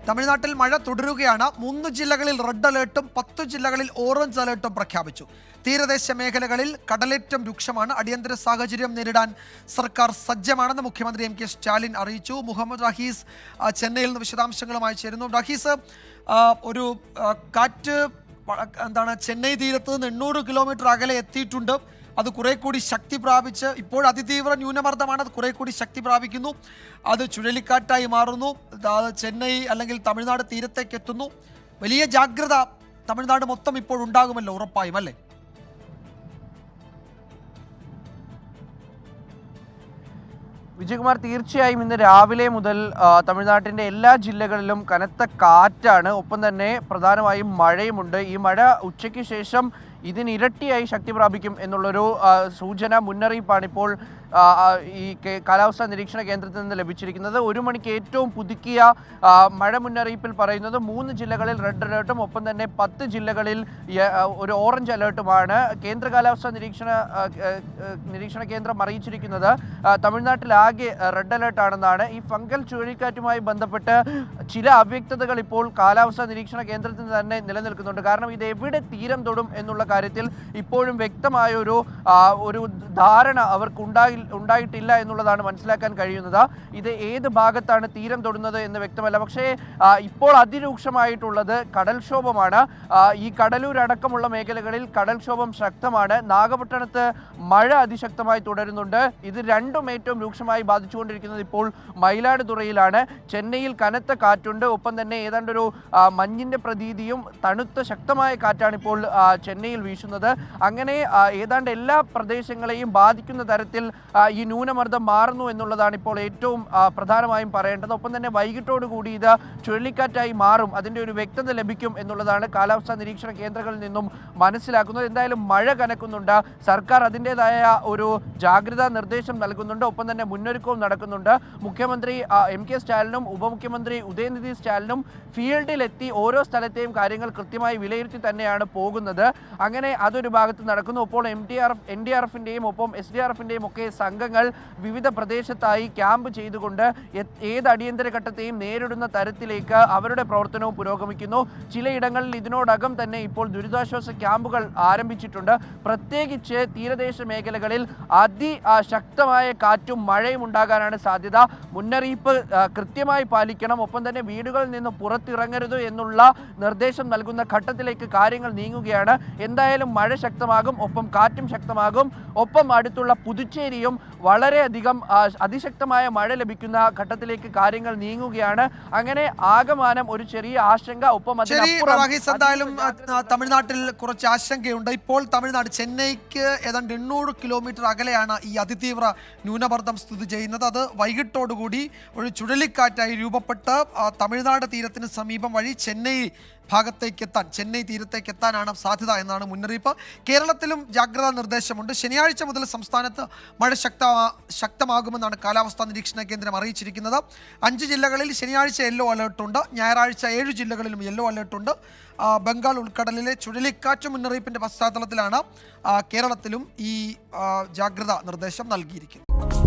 തമിഴ്നാട്ടിൽ മഴ തുടരുകയാണ്. 3 ജില്ലകളിൽ റെഡ് അലേർട്ടും 10 ജില്ലകളിൽ ഓറഞ്ച് അലേർട്ടും പ്രഖ്യാപിച്ചു. തീരദേശ മേഖലകളിൽ കടലേറ്റം രൂക്ഷമാണ്. അടിയന്തര സാഹചര്യം നേരിടാൻ സർക്കാർ സജ്ജമാണെന്ന് മുഖ്യമന്ത്രി എം കെ സ്റ്റാലിൻ അറിയിച്ചു. മുഹമ്മദ് റഹീസ് ചെന്നൈയിൽ നിന്ന് വിശദാംശങ്ങളുമായി ചേരുന്നു. റഹീസ്, ഒരു കാറ്റ് ചെന്നൈ തീരത്ത് നിന്ന് 800 കിലോമീറ്റർ അകലെ എത്തിയിട്ടുണ്ട്. അത് കുറെ കൂടി ശക്തി പ്രാപിച്ച് ഇപ്പോൾ അതിതീവ്ര ന്യൂനമർദ്ദമാണ്. അത് കുറെ കൂടി ശക്തി പ്രാപിക്കുന്നു. അത് ചുഴലിക്കാറ്റായി മാറുന്നു. ചെന്നൈ അല്ലെങ്കിൽ തമിഴ്നാട് തീരത്തേക്ക് എത്തുന്നു. വലിയ ജാഗ്രത തമിഴ്നാട് മൊത്തം ഇപ്പോൾ ഉണ്ടാകുമല്ലോ, ഉറപ്പായും അല്ലേ? വിജയകുമാർ, തീർച്ചയായും ഇന്ന് രാവിലെ മുതൽ തമിഴ്നാട്ടിൻ്റെ എല്ലാ ജില്ലകളിലും കനത്ത കാറ്റാണ്. ഒപ്പം തന്നെ പ്രധാനമായും മഴയുമുണ്ട്. ഈ മഴ ഉച്ചയ്ക്ക് ശേഷം ഇതിനിരട്ടിയായി ശക്തി പ്രാപിക്കും എന്നുള്ളൊരു സൂചന, മുന്നറിയിപ്പാണ് ഇപ്പോൾ ഈ കാലാവസ്ഥാ നിരീക്ഷണ കേന്ദ്രത്തിൽ നിന്ന് ലഭിച്ചിരിക്കുന്നത്. 1 മണിക്ക് ഏറ്റവും പുതുക്കിയ മഴ മുന്നറിയിപ്പിൽ പറയുന്നത് 3 ജില്ലകളിൽ റെഡ് അലേർട്ടും ഒപ്പം തന്നെ 10 ജില്ലകളിൽ ഒരു ഓറഞ്ച് അലേർട്ടുമാണ്. കേന്ദ്ര കാലാവസ്ഥാ നിരീക്ഷണ കേന്ദ്രം അറിയിച്ചിരിക്കുന്നത് തമിഴ്നാട്ടിലാകെ റെഡ് അലേർട്ടാണെന്നാണ്. ഈ ഫംഗൽ ചുഴലിക്കാറ്റുമായി ബന്ധപ്പെട്ട് ചില അവ്യക്തതകൾ ഇപ്പോൾ കാലാവസ്ഥാ നിരീക്ഷണ കേന്ദ്രത്തിൽ തന്നെ നിലനിൽക്കുന്നുണ്ട്. കാരണം ഇത് എവിടെ തീരം തൊടും എന്നുള്ള കാര്യത്തിൽ ഇപ്പോഴും വ്യക്തമായ ഒരു ധാരണ അവർക്ക് ഉണ്ടായിട്ടില്ല എന്നുള്ളതാണ് മനസ്സിലാക്കാൻ കഴിയുന്നത്. ഇത് ഏത് ഭാഗത്താണ് തീരം തൊടുന്നത് എന്ന് വ്യക്തമല്ല. പക്ഷേ ഇപ്പോൾ അതിരൂക്ഷമായിട്ടുള്ളത് കടൽക്ഷോഭമാണ്. ഈ കടലൂർ അടക്കമുള്ള മേഖലകളിൽ കടൽക്ഷോഭം ശക്തമാണ്. നാഗപട്ടണത്ത് മഴ അതിശക്തമായി തുടരുന്നുണ്ട്. ഇത് രണ്ടും ഏറ്റവും രൂക്ഷമായി ബാധിച്ചുകൊണ്ടിരിക്കുന്നത് ഇപ്പോൾ മയിലാടുതുറയിലാണ്. ചെന്നൈയിൽ കനത്ത കാറ്റുണ്ട്. ഒപ്പം തന്നെ ഏതാണ്ടൊരു മഞ്ഞിൻ്റെ പ്രതീതിയും തണുത്ത ശക്തമായ കാറ്റാണ് ഇപ്പോൾ ചെന്നൈയിൽ വീശുന്നത്. അങ്ങനെ ഏതാണ്ട് എല്ലാ പ്രദേശങ്ങളെയും ബാധിക്കുന്ന തരത്തിൽ ഈ ന്യൂനമർദ്ദം മാറുന്നു എന്നുള്ളതാണ് ഇപ്പോൾ ഏറ്റവും പ്രധാനമായും പറയേണ്ടത്. ഒപ്പം തന്നെ വൈകിട്ടോടുകൂടി ഇത് ചുഴലിക്കാറ്റായി മാറും, അതിൻ്റെ ഒരു വ്യക്തത ലഭിക്കും എന്നുള്ളതാണ് കാലാവസ്ഥാ നിരീക്ഷണ കേന്ദ്രങ്ങളിൽ നിന്നും മനസ്സിലാക്കുന്നത്. എന്തായാലും മഴ കനക്കുന്നുണ്ട്. സർക്കാർ അതിൻ്റെതായ ഒരു ജാഗ്രതാ നിർദ്ദേശം നൽകുന്നുണ്ട്. ഒപ്പം തന്നെ മുന്നൊരുക്കവും നടക്കുന്നുണ്ട്. മുഖ്യമന്ത്രി എം കെ സ്റ്റാലിനും ഉപമുഖ്യമന്ത്രി ഉദയനിധി സ്റ്റാലിനും ഫീൽഡിലെത്തി ഓരോ സ്ഥലത്തെയും കാര്യങ്ങൾ കൃത്യമായി വിലയിരുത്തി തന്നെയാണ് പോകുന്നത്. അങ്ങനെ അതൊരു ഭാഗത്ത് നടക്കുന്നു. ഇപ്പോൾ NDRFിൻ്റെയും ഒപ്പം SDRFിൻ്റെയും ഒക്കെ സംഘങ്ങൾ വിവിധ പ്രദേശത്തായി ക്യാമ്പ് ചെയ്തുകൊണ്ട് ഏത് അടിയന്തര ഘട്ടത്തെയും നേരിടുന്ന തരത്തിലേക്ക് അവരുടെ പ്രവർത്തനവും പുരോഗമിക്കുന്നു. ചിലയിടങ്ങളിൽ ഇതിനോടകം തന്നെ ഇപ്പോൾ ദുരിതാശ്വാസ ക്യാമ്പുകൾ ആരംഭിച്ചിട്ടുണ്ട്. പ്രത്യേകിച്ച് തീരദേശ മേഖലകളിൽ അതിശക്തമായ കാറ്റും മഴയും ഉണ്ടാകാനാണ് സാധ്യത. മുന്നറിയിപ്പ് കൃത്യമായി പാലിക്കണം. ഒപ്പം തന്നെ വീടുകളിൽ നിന്ന് പുറത്തിറങ്ങരുത് എന്നുള്ള നിർദ്ദേശം നൽകുന്ന ഘട്ടത്തിലേക്ക് കാര്യങ്ങൾ നീങ്ങുകയാണ്. എന്തായാലും മഴ ശക്തമാകും, ഒപ്പം കാറ്റും ശക്തമാകും. ഒപ്പം അടുത്തുള്ള പുതുച്ചേരിയും വളരെയധികം അതിശക്തമായ മഴ ലഭിക്കുന്ന ഘട്ടത്തിലേക്ക് കാര്യങ്ങൾ നീങ്ങുകയാണ്. അങ്ങനെ ആകമാനം ഒരു ചെറിയ ആശങ്ക. ഒപ്പം എന്തായാലും തമിഴ്നാട്ടിൽ കുറച്ച് ആശങ്കയുണ്ട്. ഇപ്പോൾ തമിഴ്നാട് ചെന്നൈക്ക് ഏതാണ്ട് 800 കിലോമീറ്റർ അകലെയാണ് ഈ അതിതീവ്ര ന്യൂനമർദ്ദം സ്ഥിതി ചെയ്യുന്നത്. അത് വൈകിട്ടോടുകൂടി ഒരു ചുഴലിക്കാറ്റായി രൂപപ്പെട്ട് തമിഴ്നാട് തീരത്തിന് സമീപം വഴി ചെന്നൈ തീരത്തേക്ക് എത്താനാണ് സാധ്യത എന്നാണ് മുന്നറിയിപ്പ്. കേരളത്തിലും ജാഗ്രതാ നിർദ്ദേശമുണ്ട്. ശനിയാഴ്ച മുതൽ സംസ്ഥാനത്ത് മഴ ശക്തമാകുമെന്നാണ് കാലാവസ്ഥാ നിരീക്ഷണ കേന്ദ്രം അറിയിച്ചിരിക്കുന്നത്. 5 ജില്ലകളിൽ ശനിയാഴ്ച യെല്ലോ അലേർട്ടുണ്ട്. ഞായറാഴ്ച 7 ജില്ലകളിലും യെല്ലോ അലേർട്ടുണ്ട്. ബംഗാൾ ഉൾക്കടലിലെ ചുഴലിക്കാറ്റ് മുന്നറിയിപ്പിൻ്റെ പശ്ചാത്തലത്തിലാണ് കേരളത്തിലും ഈ ജാഗ്രതാ നിർദ്ദേശം നൽകിയിരിക്കുന്നത്.